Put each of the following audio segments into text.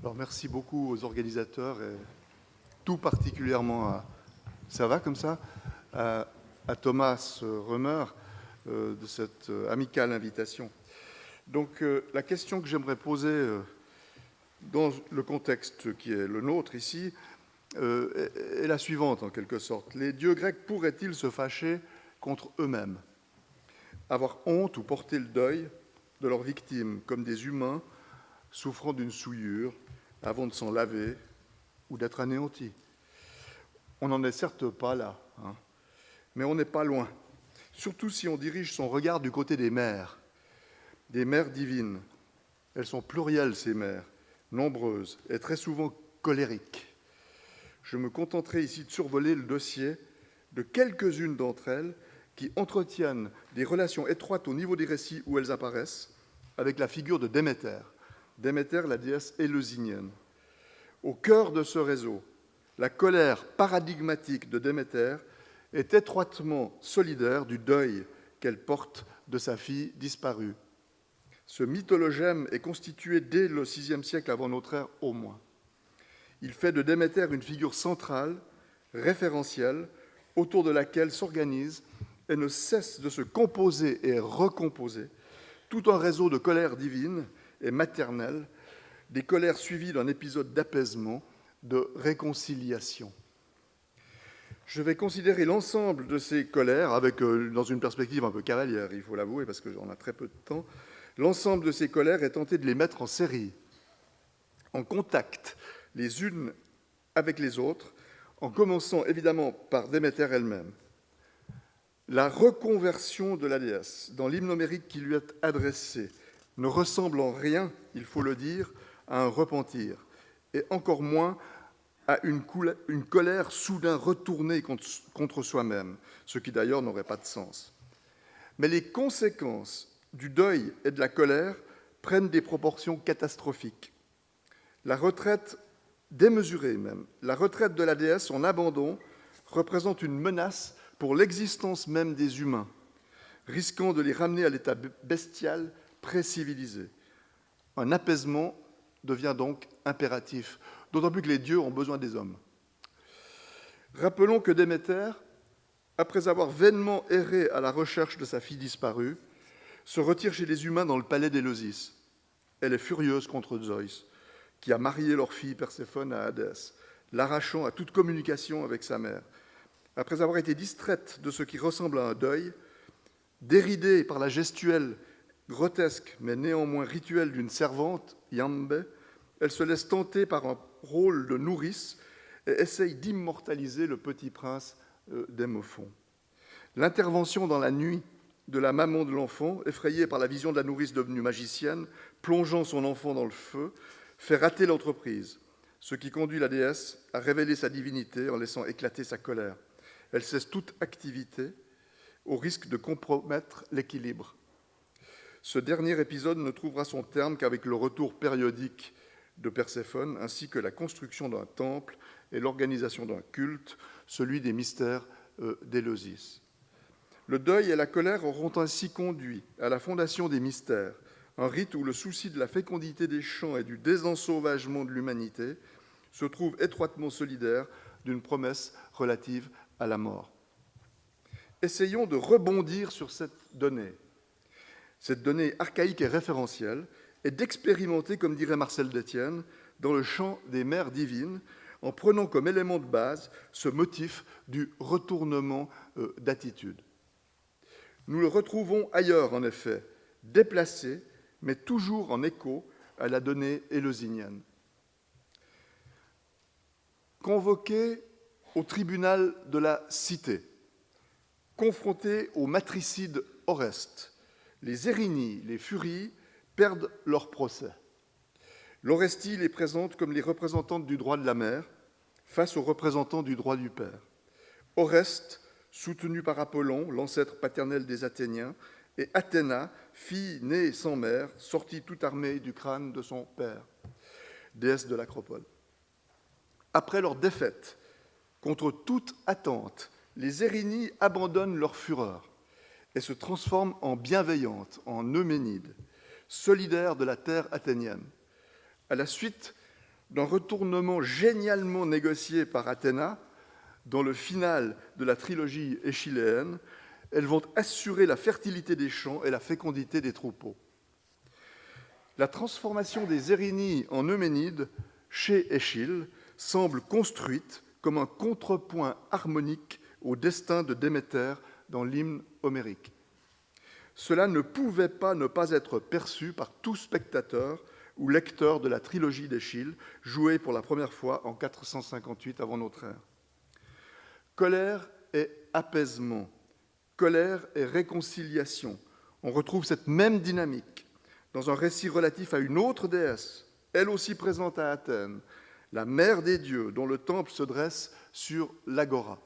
Alors, merci beaucoup aux organisateurs et tout particulièrement ça va comme ça, à Thomas Römer de cette amicale invitation. Donc, la question que j'aimerais poser dans le contexte qui est le nôtre ici est la suivante en quelque sorte. Les dieux grecs pourraient-ils se fâcher contre eux-mêmes, avoir honte ou porter le deuil de leurs victimes comme des humains souffrant d'une souillure avant de s'en laver ou d'être anéantis? On n'en est certes pas là, mais on n'est pas loin, surtout si on dirige son regard du côté des mers divines. Elles sont plurielles, ces mers, nombreuses et très souvent colériques. Je me contenterai ici de survoler le dossier de quelques-unes d'entre elles qui entretiennent des relations étroites au niveau des récits où elles apparaissent, avec la figure de Déméter, la déesse éleusinienne. Au cœur de ce réseau, la colère paradigmatique de Déméter est étroitement solidaire du deuil qu'elle porte de sa fille disparue. Ce mythologème est constitué dès le VIe siècle avant notre ère au moins. Il fait de Déméter une figure centrale, référentielle, autour de laquelle s'organise et ne cesse de se composer et recomposer tout un réseau de colères divines et maternelles, des colères suivies d'un épisode d'apaisement, de réconciliation. Je vais considérer l'ensemble de ces colères, avec, dans une perspective un peu cavalière, il faut l'avouer, parce qu'on a très peu de temps, l'ensemble de ces colères et tenter de les mettre en série, en contact les unes avec les autres, en commençant évidemment par Déméter elle-même. La reconversion de la déesse dans l'hymne homérique qui lui est adressé ne ressemble en rien, il faut le dire, à un repentir, et encore moins à une colère soudain retournée contre soi-même, ce qui d'ailleurs n'aurait pas de sens. Mais les conséquences du deuil et de la colère prennent des proportions catastrophiques. La retraite démesurée même, la retraite de la déesse en abandon représente une menace pour l'existence même des humains, risquant de les ramener à l'état bestial pré-civilisé. Un apaisement devient donc impératif, d'autant plus que les dieux ont besoin des hommes. Rappelons que Déméter, après avoir vainement erré à la recherche de sa fille disparue, se retire chez les humains dans le palais d'Éleusis. Elle est furieuse contre Zeus, qui a marié leur fille Perséphone à Hadès, l'arrachant à toute communication avec sa mère. Après avoir été distraite de ce qui ressemble à un deuil, déridée par la gestuelle grotesque mais néanmoins rituelle d'une servante, Iambe, elle se laisse tenter par un rôle de nourrice et essaye d'immortaliser le petit prince d'Hémophon. L'intervention dans la nuit de la maman de l'enfant, effrayée par la vision de la nourrice devenue magicienne, plongeant son enfant dans le feu, fait rater l'entreprise, ce qui conduit la déesse à révéler sa divinité en laissant éclater sa colère. Elle cesse toute activité au risque de compromettre l'équilibre. Ce dernier épisode ne trouvera son terme qu'avec le retour périodique de Perséphone, ainsi que la construction d'un temple et l'organisation d'un culte, celui des mystères d'Éleusis. Le deuil et la colère auront ainsi conduit à la fondation des mystères, un rite où le souci de la fécondité des champs et du désensauvagement de l'humanité se trouve étroitement solidaire d'une promesse relative à la mort. Essayons de rebondir sur cette donnée archaïque et référentielle, et d'expérimenter, comme dirait Marcel Détienne, dans le champ des mers divines, en prenant comme élément de base ce motif du retournement d'attitude. Nous le retrouvons ailleurs, en effet, déplacé, mais toujours en écho à la donnée éleusinienne. Convoqués au tribunal de la cité, confrontés au matricide Oreste, les Érinies, les Furies, perdent leur procès. L'Orestie les présente comme les représentantes du droit de la mère face aux représentants du droit du père. Oreste, soutenu par Apollon, l'ancêtre paternel des Athéniens, et Athéna, fille née sans mère, sortie toute armée du crâne de son père, déesse de l'Acropole. Après leur défaite, contre toute attente, les Érinies abandonnent leur fureur et se transforment en bienveillantes, en Euménides, solidaires de la terre athénienne. À la suite d'un retournement génialement négocié par Athéna dans le final de la trilogie échyléenne. Elles vont assurer la fertilité des champs et la fécondité des troupeaux. La transformation des Érinies en Euménides chez Échille semble construite comme un contrepoint harmonique au destin de Déméter dans l'hymne homérique. Cela ne pouvait pas ne pas être perçu par tout spectateur ou lecteur de la trilogie d'Échille, jouée pour la première fois en 458 avant notre ère. Colère et apaisement, colère et réconciliation. On retrouve cette même dynamique dans un récit relatif à une autre déesse, elle aussi présente à Athènes, la mère des dieux, dont le temple se dresse sur l'agora.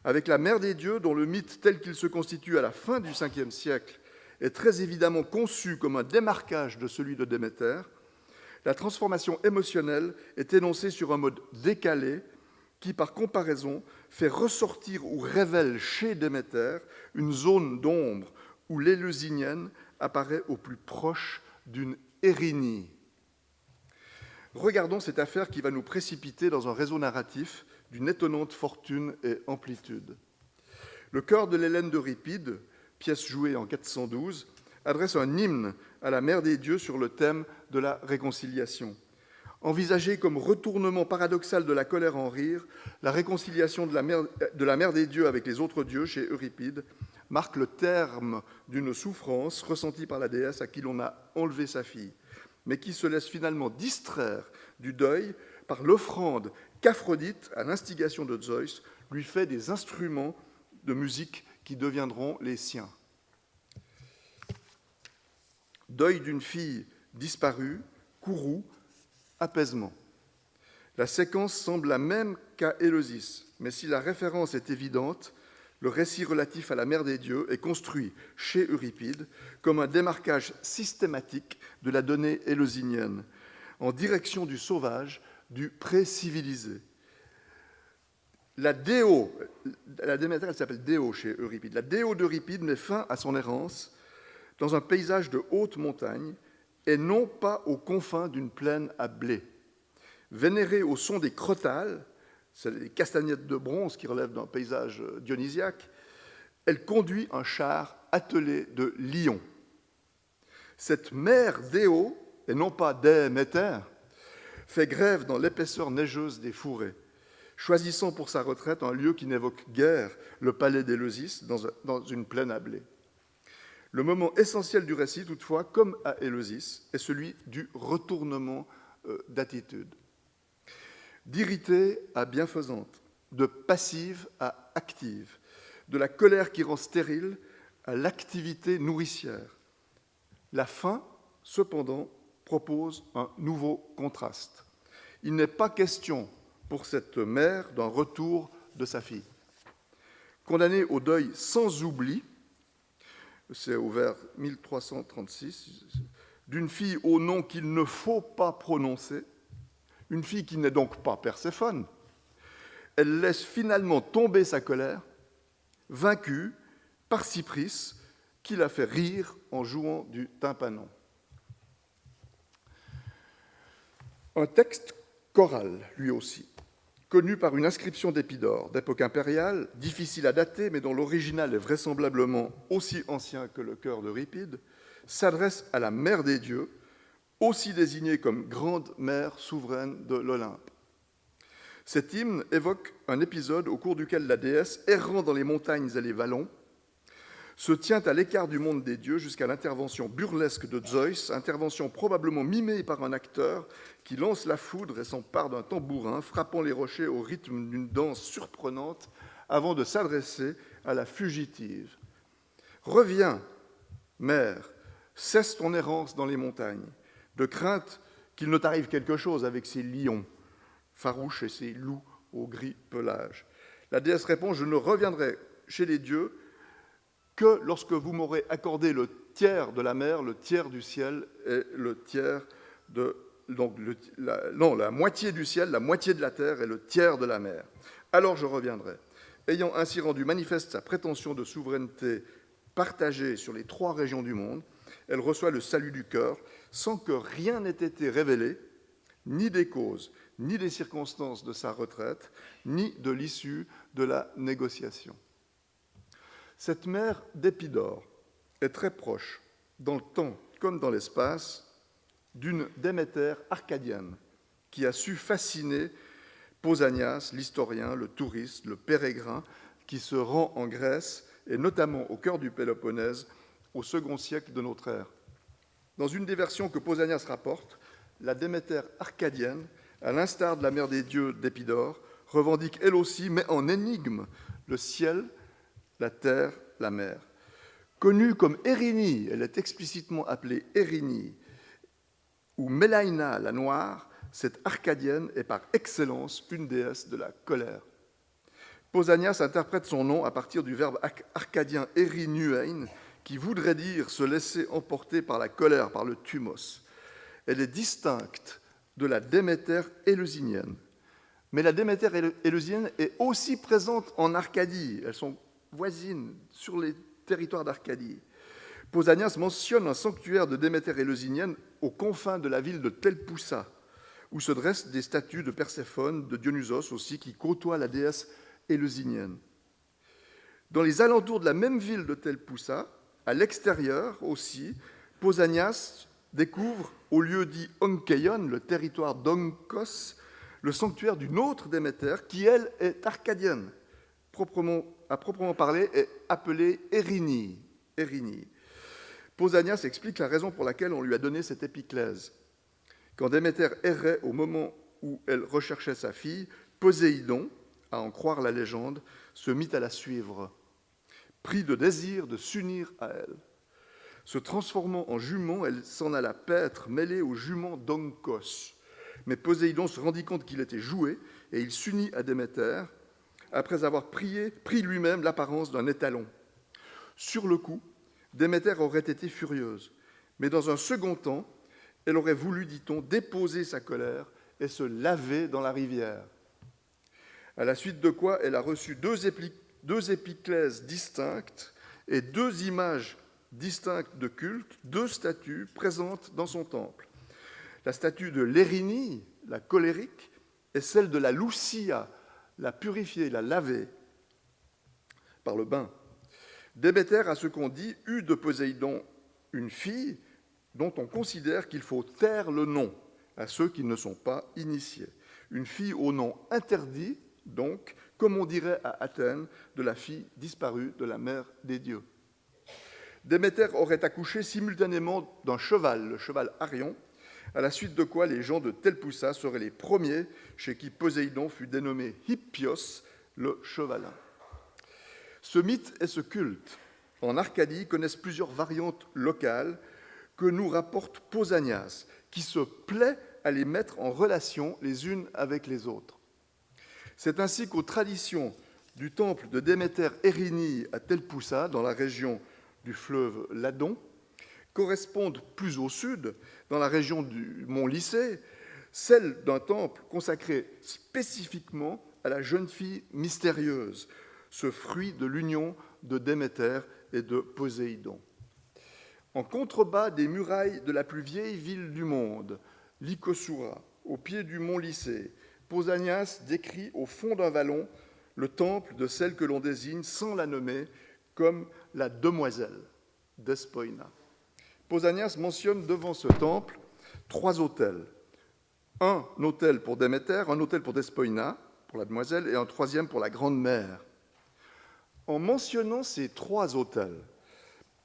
Avec la mère des dieux, dont le mythe tel qu'il se constitue à la fin du Ve siècle est très évidemment conçu comme un démarquage de celui de Déméter, la transformation émotionnelle est énoncée sur un mode décalé qui, par comparaison, fait ressortir ou révèle chez Déméter une zone d'ombre où l'éleusynienne apparaît au plus proche d'une Érinie. Regardons cette affaire qui va nous précipiter dans un réseau narratif d'une étonnante fortune et amplitude. Le chœur de l'Hélène d'Euripide, pièce jouée en 412, adresse un hymne à la mère des dieux sur le thème de la réconciliation. Envisagée comme retournement paradoxal de la colère en rire, la réconciliation de la mère des dieux avec les autres dieux chez Euripide marque le terme d'une souffrance ressentie par la déesse à qui l'on a enlevé sa fille, mais qui se laisse finalement distraire du deuil par l'offrande qu'Aphrodite, à l'instigation de Zeus, lui fait des instruments de musique qui deviendront les siens. Deuil d'une fille disparue, courroux, apaisement. La séquence semble la même qu'à Éleusis, mais si la référence est évidente, le récit relatif à la mère des dieux est construit chez Euripide comme un démarquage systématique de la donnée éleusinienne, en direction du sauvage, du pré-civilisé. La Déméter, elle s'appelle Déo chez Euripide. La Déo d'Euripide met fin à son errance dans un paysage de haute montagne et non pas aux confins d'une plaine à blé. Vénérée au son des crotales, c'est les castagnettes de bronze qui relèvent d'un paysage dionysiaque, elle conduit un char attelé de lions. Cette mère Déo, et non pas Déméter, fait grève dans l'épaisseur neigeuse des fourrés, choisissant pour sa retraite un lieu qui n'évoque guère le palais d'Éleusis dans une plaine à blé. Le moment essentiel du récit, toutefois, comme à Éleusis, est celui du retournement d'attitude. D'irritée à bienfaisante, de passive à active, de la colère qui rend stérile à l'activité nourricière. La fin, cependant, propose un nouveau contraste. Il n'est pas question pour cette mère d'un retour de sa fille. Condamnée au deuil sans oubli, c'est au vers 1336, d'une fille au nom qu'il ne faut pas prononcer, une fille qui n'est donc pas Perséphone, elle laisse finalement tomber sa colère, vaincue par Cypris, qui la fait rire en jouant du tympanon. Un texte choral, lui aussi, connu par une inscription d'Épidore, d'époque impériale, difficile à dater, mais dont l'original est vraisemblablement aussi ancien que le chœur d'Euripide, s'adresse à la mère des dieux, aussi désignée comme grande mère souveraine de l'Olympe. Cet hymne évoque un épisode au cours duquel la déesse, errant dans les montagnes et les vallons, se tient à l'écart du monde des dieux jusqu'à l'intervention burlesque de Zeus, intervention probablement mimée par un acteur qui lance la foudre et s'empare d'un tambourin, frappant les rochers au rythme d'une danse surprenante avant de s'adresser à la fugitive. « Reviens, mère, cesse ton errance dans les montagnes, de crainte qu'il ne t'arrive quelque chose avec ces lions farouches et ces loups au gris pelage. » La déesse répond « Je ne reviendrai chez les dieux que lorsque vous m'aurez accordé le tiers de la mer, le tiers du ciel et le tiers de... la moitié du ciel, la moitié de la terre et le tiers de la mer. Alors je reviendrai. » Ayant ainsi rendu manifeste sa prétention de souveraineté partagée sur les 3 régions du monde, elle reçoit le salut du cœur sans que rien n'ait été révélé, ni des causes, ni des circonstances de sa retraite, ni de l'issue de la négociation. Cette mère d'Épidore est très proche, dans le temps comme dans l'espace, d'une Déméter arcadienne qui a su fasciner Pausanias, l'historien, le touriste, le pèlerin, qui se rend en Grèce, et notamment au cœur du Péloponnèse, au second siècle de notre ère. Dans une des versions que Pausanias rapporte, la Déméter arcadienne, à l'instar de la mère des dieux d'Épidore, revendique elle aussi, mais en énigme, le ciel, la terre, la mer. Connue comme Érynie, elle est explicitement appelée Érynie, ou Mélaïna, la noire, cette arcadienne est par excellence une déesse de la colère. Pausanias interprète son nom à partir du verbe arcadien érinuein, qui voudrait dire se laisser emporter par la colère, par le thumos. Elle est distincte de la Déméter éleusinienne. Mais la Déméter éleusinienne est aussi présente en Arcadie. Elles sont voisines sur les territoires d'Arcadie. Pausanias mentionne un sanctuaire de Déméter éleusinienne aux confins de la ville de Telpoussa, où se dressent des statues de Perséphone, de Dionysos aussi, qui côtoient la déesse éleusinienne. Dans les alentours de la même ville de Telpoussa, à l'extérieur aussi, Pausanias découvre, au lieu dit Onkeion, le territoire d'Onkos, le sanctuaire d'une autre Déméter, qui, elle, est arcadienne, à proprement parler, est appelée Érynie. Pausanias explique la raison pour laquelle on lui a donné cette épiclèse. Quand Déméter errait au moment où elle recherchait sa fille, Poséidon, à en croire la légende, se mit à la suivre, pris de désir de s'unir à elle. Se transformant en jument, elle s'en alla paître, mêlée aux juments d'Onkos. Mais Poséidon se rendit compte qu'il était joué et il s'unit à Déméter, après avoir pris lui-même l'apparence d'un étalon. Sur le coup, Déméter aurait été furieuse, mais dans un second temps, elle aurait voulu, dit-on, déposer sa colère et se laver dans la rivière. À la suite de quoi, elle a reçu deux épiclèses distinctes et deux images distinctes de culte, deux statues présentes dans son temple. La statue de l'Érynie, la colérique, et celle de la Lucia, la purifiée, la lavée par le bain. Déméter, à ce qu'on dit, eut de Poséidon une fille dont on considère qu'il faut taire le nom à ceux qui ne sont pas initiés. Une fille au nom interdit, donc, comme on dirait à Athènes, de la fille disparue de la mère des dieux. Déméter aurait accouché simultanément d'un cheval, le cheval Arion, à la suite de quoi les gens de Telpoussa seraient les premiers chez qui Poséidon fut dénommé Hippios, le chevalin. Ce mythe et ce culte, en Arcadie, connaissent plusieurs variantes locales que nous rapporte Pausanias, qui se plaît à les mettre en relation les unes avec les autres. C'est ainsi qu'aux traditions du temple de Déméter Érynie à Telpoussa, dans la région du fleuve Ladon, correspondent plus au sud, dans la région du mont Lycée, celle d'un temple consacré spécifiquement à la jeune fille mystérieuse, ce fruit de l'union de Déméter et de Poséidon. En contrebas des murailles de la plus vieille ville du monde, Lycosoura, au pied du mont Lycée, Pausanias décrit au fond d'un vallon le temple de celle que l'on désigne, sans la nommer, comme la demoiselle Despoina. Pausanias mentionne devant ce temple 3 autels. Un autel pour Déméter, un autel pour Despoina, pour la demoiselle, et un troisième pour la grande mère. En mentionnant ces 3 autels,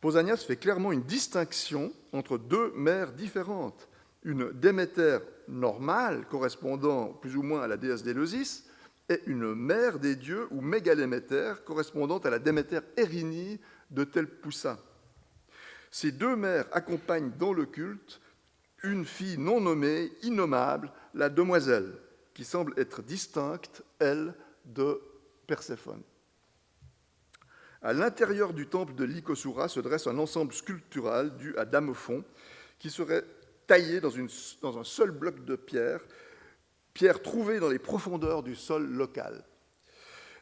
Pausanias fait clairement une distinction entre 2 mères différentes. Une Déméter normale, correspondant plus ou moins à la déesse d'Éleusis, et une mère des dieux ou mégaléméter, correspondant à la Déméter Érynie de Telpoussa. Ces 2 mères accompagnent dans le culte une fille non nommée, innommable, la demoiselle, qui semble être distincte, elle, de Perséphone. À l'intérieur du temple de Lycosoura se dresse un ensemble sculptural dû à Damophon, qui serait taillé dans un seul bloc de pierre trouvée dans les profondeurs du sol local.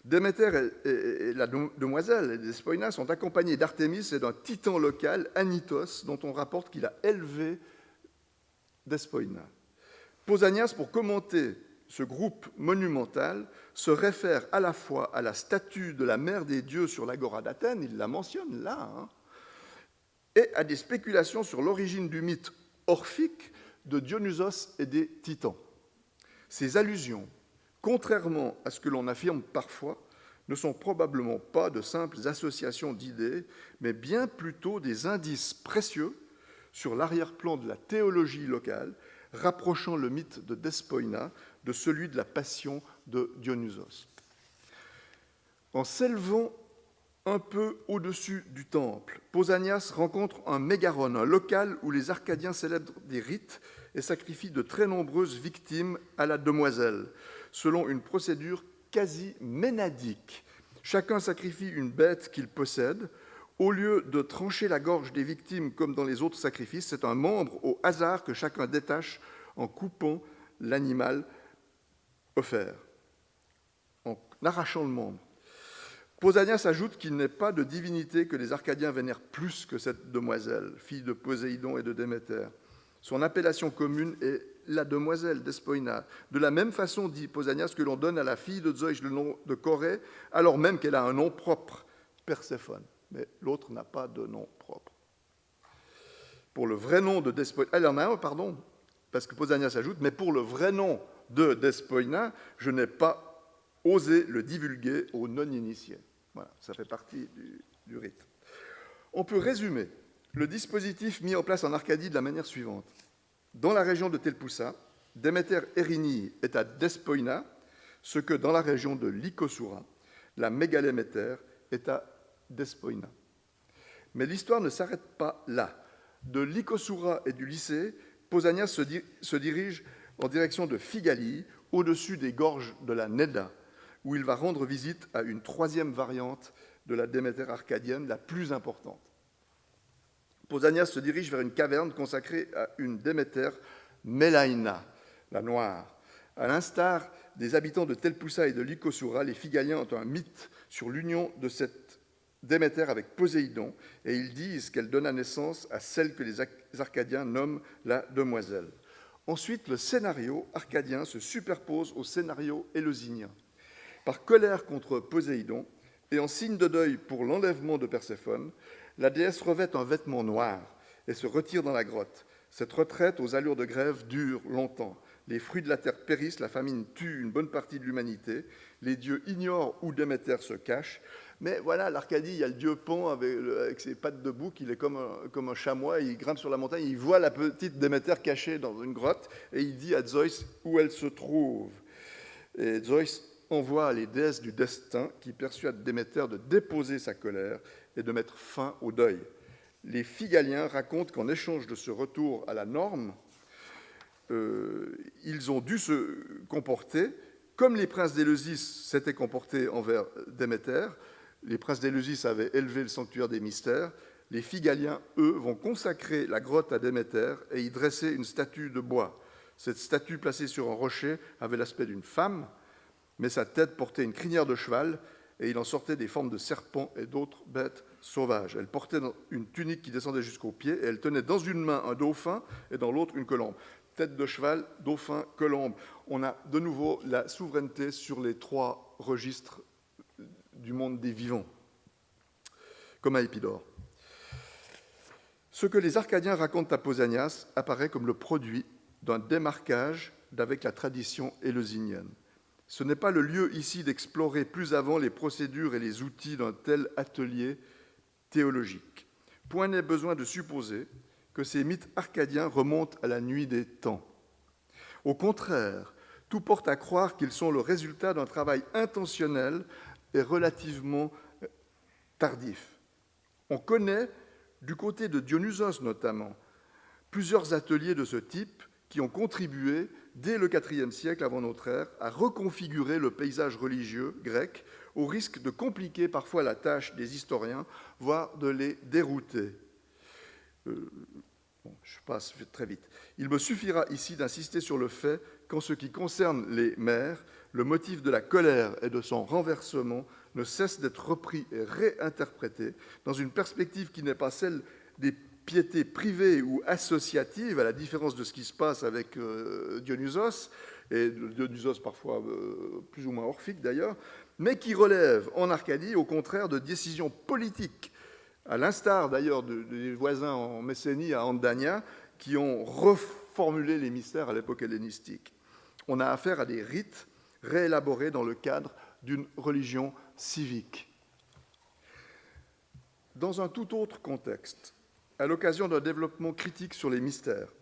Déméter et la demoiselle et Despoina sont accompagnés d'Artémis et d'un titan local, Anitos, dont on rapporte qu'il a élevé Despoina. Pausanias, pour commenter ce groupe monumental, se réfère à la fois à la statue de la mère des dieux sur l'agora d'Athènes, il la mentionne là, et à des spéculations sur l'origine du mythe orphique de Dionysos et des Titans. Ces allusions, contrairement à ce que l'on affirme parfois, ne sont probablement pas de simples associations d'idées, mais bien plutôt des indices précieux sur l'arrière-plan de la théologie locale, rapprochant le mythe de Despoina de celui de la passion de Dionysos. En s'élevant un peu au-dessus du temple, Pausanias rencontre un mégaron, un local où les Arcadiens célèbrent des rites et sacrifient de très nombreuses victimes à la demoiselle, selon une procédure quasi ménadique. Chacun sacrifie une bête qu'il possède. Au lieu de trancher la gorge des victimes comme dans les autres sacrifices, c'est un membre au hasard que chacun détache en coupant l'animal offert, en arrachant le membre. Pausanias ajoute qu'il n'est pas de divinité que les Arcadiens vénèrent plus que cette demoiselle, fille de Poséidon et de Déméter. Son appellation commune est la demoiselle Despoina. De la même façon, dit Pausanias, que l'on donne à la fille de Zeus le nom de Corée, alors même qu'elle a un nom propre, Perséphone. Mais l'autre n'a pas de nom propre. Pour le vrai nom de Despoina, elle en a un, pardon, parce que Pausanias ajoute, mais pour le vrai nom de Despoina, je n'ai pas osé le divulguer aux non-initiés. Voilà, ça fait partie du rite. On peut résumer le dispositif mis en place en Arcadie de la manière suivante. Dans la région de Telpoussa, Déméter Érinii est à Despoina, ce que dans la région de Lycosoura, la Mégaléméter est à Despoina. Mais l'histoire ne s'arrête pas là. De Lycosoura et du lycée, Pausanias se dirige en direction de Phigalie, au-dessus des gorges de la Neda, où il va rendre visite à une troisième variante de la Déméter arcadienne, la plus importante. Pausanias se dirige vers une caverne consacrée à une Déméter Mélaïna, la noire. À l'instar des habitants de Telpoussa et de Lycosoura, les Phigaliens ont un mythe sur l'union de cette Déméter avec Poséidon, et ils disent qu'elle donna naissance à celle que les Arcadiens nomment la demoiselle. Ensuite, le scénario arcadien se superpose au scénario éleusinien. Par colère contre Poséidon et en signe de deuil pour l'enlèvement de Perséphone, la déesse revêt un vêtement noir et se retire dans la grotte. Cette retraite aux allures de grève dure longtemps. Les fruits de la terre périssent, la famine tue une bonne partie de l'humanité, les dieux ignorent où Déméter se cache. Mais voilà, l'Arcadie, il y a le dieu Pan avec ses pattes de bouc, il est comme un chamois, il grimpe sur la montagne, il voit la petite Déméter cachée dans une grotte, et il dit à Zeus où elle se trouve. Et Zeus envoie les déesses du destin qui persuadent Déméter de déposer sa colère et de mettre fin au deuil. Les Phigaliens racontent qu'en échange de ce retour à la norme, ils ont dû se comporter comme les princes d'Éleusis s'étaient comportés envers Déméter. Les princes d'Éleusis avaient élevé le sanctuaire des mystères. Les Phigaliens, eux, vont consacrer la grotte à Déméter et y dresser une statue de bois. Cette statue placée sur un rocher avait l'aspect d'une femme, mais sa tête portait une crinière de cheval et il en sortait des formes de serpents et d'autres bêtes sauvages. Elle portait une tunique qui descendait jusqu'aux pieds et elle tenait dans une main un dauphin et dans l'autre une colombe. Tête de cheval, dauphin, colombe. On a de nouveau la souveraineté sur les trois registres du monde des vivants, comme à Épidore. Ce que les Arcadiens racontent à Pausanias apparaît comme le produit d'un démarquage d'avec la tradition éleusinienne. Ce n'est pas le lieu ici d'explorer plus avant les procédures et les outils d'un tel atelier théologique. Point n'est besoin de supposer que ces mythes arcadiens remontent à la nuit des temps. Au contraire, tout porte à croire qu'ils sont le résultat d'un travail intentionnel et relativement tardif. On connaît, du côté de Dionysos notamment, plusieurs ateliers de ce type qui ont contribué, dès le IVe siècle avant notre ère, à reconfigurer le paysage religieux grec, au risque de compliquer parfois la tâche des historiens, voire de les dérouter. Je passe très vite. Il me suffira ici d'insister sur le fait qu'en ce qui concerne les mers, le motif de la colère et de son renversement ne cesse d'être repris et réinterprété dans une perspective qui n'est pas celle des piété privée ou associative, à la différence de ce qui se passe avec Dionysos, et Dionysos parfois plus ou moins orphique d'ailleurs, mais qui relève en Arcadie au contraire de décisions politiques, à l'instar d'ailleurs des voisins en Messénie, à Andania, qui ont reformulé les mystères à l'époque hellénistique. On a affaire à des rites réélaborés dans le cadre d'une religion civique. Dans un tout autre contexte, à l'occasion d'un développement critique sur les mystères,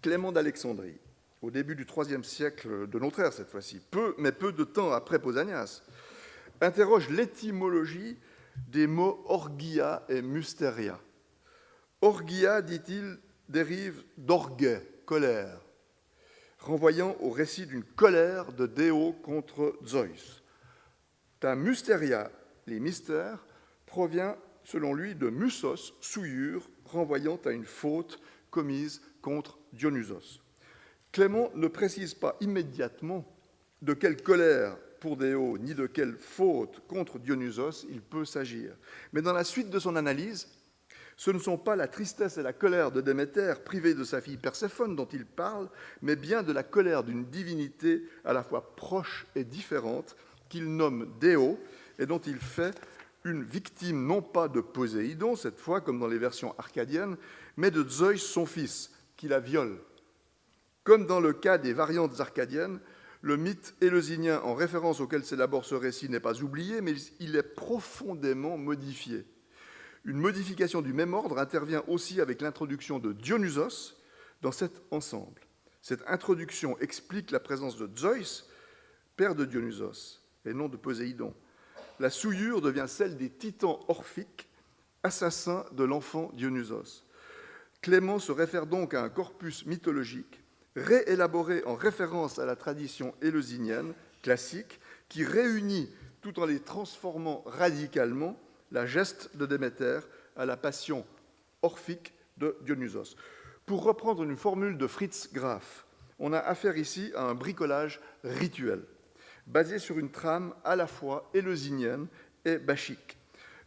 Clément d'Alexandrie, au début du IIIe siècle de notre ère cette fois-ci, peu de temps après Pausanias, interroge l'étymologie des mots orgia et mysteria. Orgia, dit-il, dérive d'orgue, colère, renvoyant au récit d'une colère de Déo contre Zeus. Ta mysteria, les mystères, provient selon lui de musos, souillure, renvoyant à une faute commise contre Dionysos. Clément ne précise pas immédiatement de quelle colère pour Déo, ni de quelle faute contre Dionysos il peut s'agir. Mais dans la suite de son analyse, ce ne sont pas la tristesse et la colère de Déméter, privée de sa fille Perséphone, dont il parle, mais bien de la colère d'une divinité à la fois proche et différente, qu'il nomme Déo, et dont il fait une victime non pas de Poséidon, cette fois comme dans les versions arcadiennes, mais de Zeus, son fils, qui la viole. Comme dans le cas des variantes arcadiennes, le mythe éleusinien en référence auquel s'élabore ce récit n'est pas oublié, mais il est profondément modifié. Une modification du même ordre intervient aussi avec l'introduction de Dionysos dans cet ensemble. Cette introduction explique la présence de Zeus, père de Dionysos, et non de Poséidon. La souillure devient celle des titans orphiques, assassins de l'enfant Dionysos. Clément se réfère donc à un corpus mythologique réélaboré en référence à la tradition éleusinienne classique qui réunit, tout en les transformant radicalement, la geste de Déméter à la passion orphique de Dionysos. Pour reprendre une formule de Fritz Graf, on a affaire ici à un bricolage rituel, basé sur une trame à la fois éleusinienne et bachique.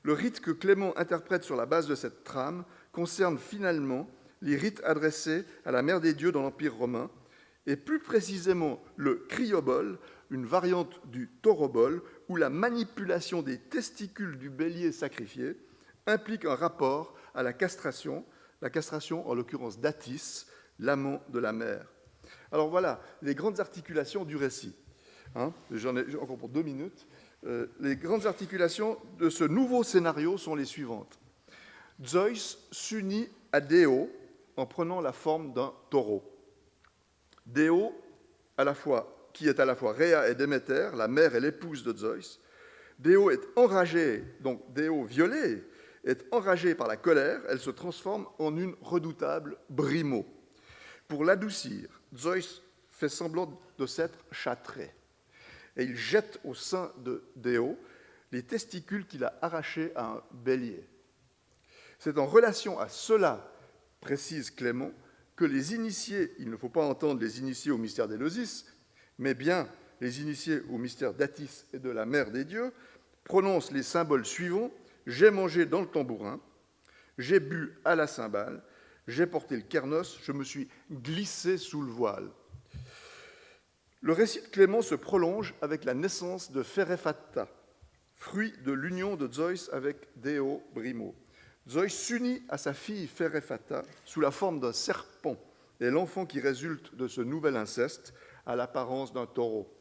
Le rite que Clément interprète sur la base de cette trame concerne finalement les rites adressés à la mère des dieux dans l'Empire romain, et plus précisément le cryobole, une variante du taurobole, où la manipulation des testicules du bélier sacrifié implique un rapport à la castration en l'occurrence d'Attis, l'amant de la mère. Alors voilà les grandes articulations du récit. J'en ai encore pour 2 minutes. Les grandes articulations de ce nouveau scénario sont les suivantes. Zeus s'unit à Déo en prenant la forme d'un taureau. Déo, qui est à la fois Rhea et Déméter, la mère et l'épouse de Zeus. Déo est enragée, donc Déo violée, est enragée par la colère, elle se transforme en une redoutable Brimo. Pour l'adoucir, Zeus fait semblant de s'être châtré. Et il jette au sein de Déo les testicules qu'il a arrachés à un bélier. C'est en relation à cela, précise Clément, que les initiés, il ne faut pas entendre les initiés au mystère d'Éleusis, mais bien les initiés au mystère d'Attis et de la mère des dieux, prononcent les symboles suivants: j'ai mangé dans le tambourin, j'ai bu à la cymbale, j'ai porté le kernos, je me suis glissé sous le voile. Le récit de Clément se prolonge avec la naissance de Phéréphata, fruit de l'union de Zeus avec Déo Brimo. Zeus s'unit à sa fille Phéréphata sous la forme d'un serpent, et l'enfant qui résulte de ce nouvel inceste a l'apparence d'un taureau.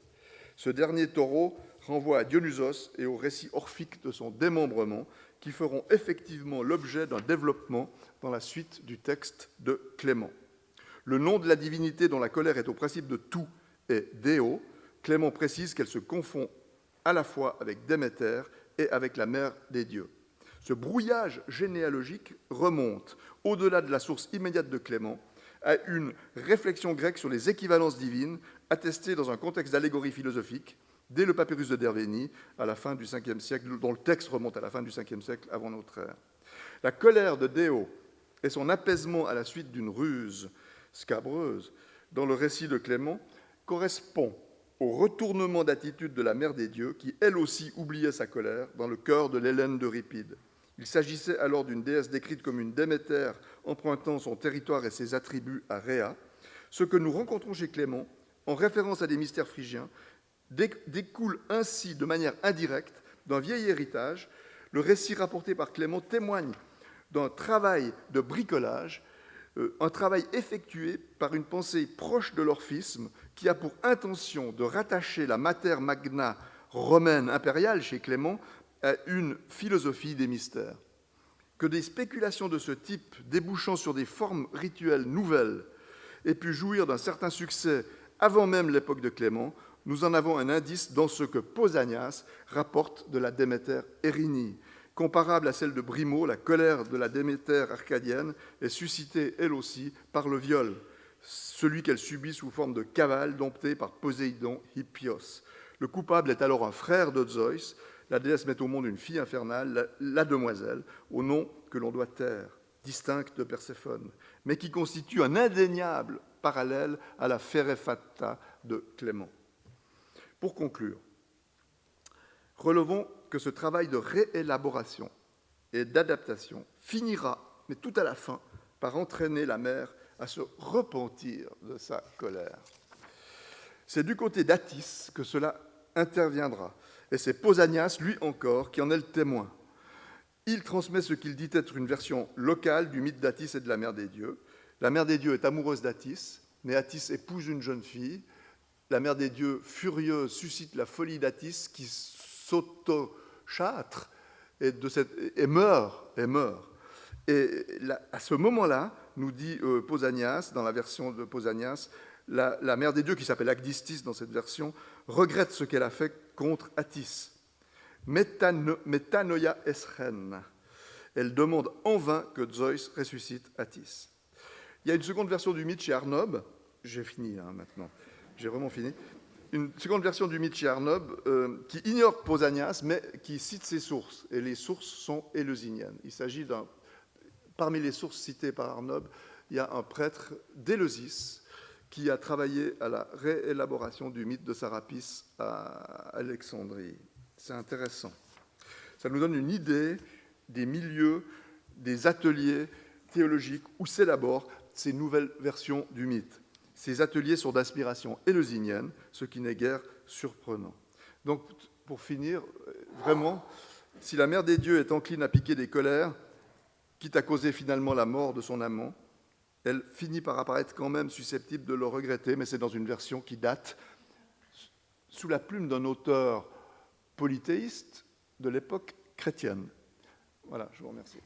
Ce dernier taureau renvoie à Dionysos et au récit orphique de son démembrement, qui feront effectivement l'objet d'un développement dans la suite du texte de Clément. Le nom de la divinité dont la colère est au principe de tout est Déo. Clément précise qu'elle se confond à la fois avec Déméter et avec la mère des dieux. Ce brouillage généalogique remonte, au-delà de la source immédiate de Clément, à une réflexion grecque sur les équivalences divines, attestée dans un contexte d'allégorie philosophique, dès le papyrus de Dervénie, à la fin du Ve siècle, dont le texte remonte à la fin du Ve siècle avant notre ère. La colère de Déo et son apaisement à la suite d'une ruse scabreuse dans le récit de Clément correspond au retournement d'attitude de la mère des dieux, qui elle aussi oubliait sa colère dans le cœur de l'Hélène d'Euripide. Il s'agissait alors d'une déesse décrite comme une Déméter empruntant son territoire et ses attributs à Rhea. Ce que nous rencontrons chez Clément, en référence à des mystères phrygiens, découle ainsi de manière indirecte d'un vieil héritage. Le récit rapporté par Clément témoigne d'un travail de bricolage, un travail effectué par une pensée proche de l'orphisme qui a pour intention de rattacher la mater magna romaine impériale chez Clément à une philosophie des mystères. Que des spéculations de ce type, débouchant sur des formes rituelles nouvelles, aient pu jouir d'un certain succès avant même l'époque de Clément, nous en avons un indice dans ce que Pausanias rapporte de la Déméter Érinnie. Comparable à celle de Brimo, la colère de la Déméter arcadienne est suscitée, elle aussi, par le viol, celui qu'elle subit sous forme de cavale domptée par Poséidon Hippios. Le coupable est alors un frère de Zeus. La déesse met au monde une fille infernale, la demoiselle, au nom que l'on doit taire, distincte de Perséphone, mais qui constitue un indéniable parallèle à la Ferefata de Clément. Pour conclure, relevons que ce travail de réélaboration et d'adaptation finira, mais tout à la fin, par entraîner la mère à se repentir de sa colère. C'est du côté d'Attis que cela interviendra, et c'est Pausanias, lui encore, qui en est le témoin. Il transmet ce qu'il dit être une version locale du mythe d'Attis et de la mère des dieux. La mère des dieux est amoureuse d'Attis, mais Attis épouse une jeune fille. La mère des dieux, furieuse, suscite la folie d'Attis qui s'auto-châtre et meurt. Et là, à ce moment-là, nous dit Pausanias, dans la version de Pausanias, la mère des dieux, qui s'appelle Agdistis dans cette version, regrette ce qu'elle a fait contre Attis. Metanoia eschren. Elle demande en vain que Zeus ressuscite Attis. Il y a une seconde version du mythe chez Arnob. J'ai fini maintenant. J'ai vraiment fini. Une seconde version du mythe chez Arnob qui ignore Pausanias, mais qui cite ses sources. Et les sources sont éleusiniennes. Il s'agit d'un... Parmi les sources citées par Arnob, il y a un prêtre d'Éleusis qui a travaillé à la réélaboration du mythe de Sarapis à Alexandrie. C'est intéressant. Ça nous donne une idée des milieux, des ateliers théologiques où s'élaborent ces nouvelles versions du mythe. Ces ateliers sont d'inspiration éleusinienne, ce qui n'est guère surprenant. Donc, pour finir, vraiment, si la mère des dieux est encline à piquer des colères, quitte à causer finalement la mort de son amant, elle finit par apparaître quand même susceptible de le regretter, mais c'est dans une version qui date sous la plume d'un auteur polythéiste de l'époque chrétienne. Voilà, je vous remercie.